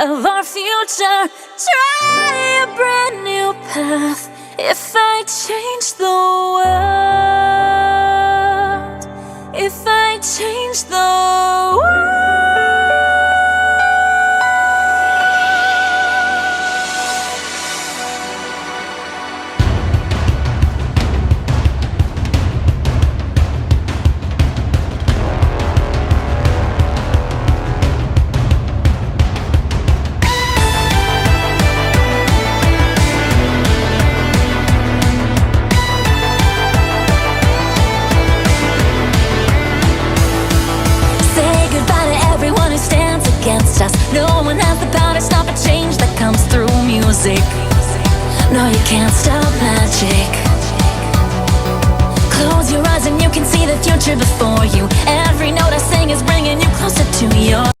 of our future. Try a brand new path. If I change the world, if I change the world. Against us, no one has the power to stop a change that comes through music. No, you can't stop magic. Close your eyes and you can see the future before you. Every note I sing is bringing you closer to your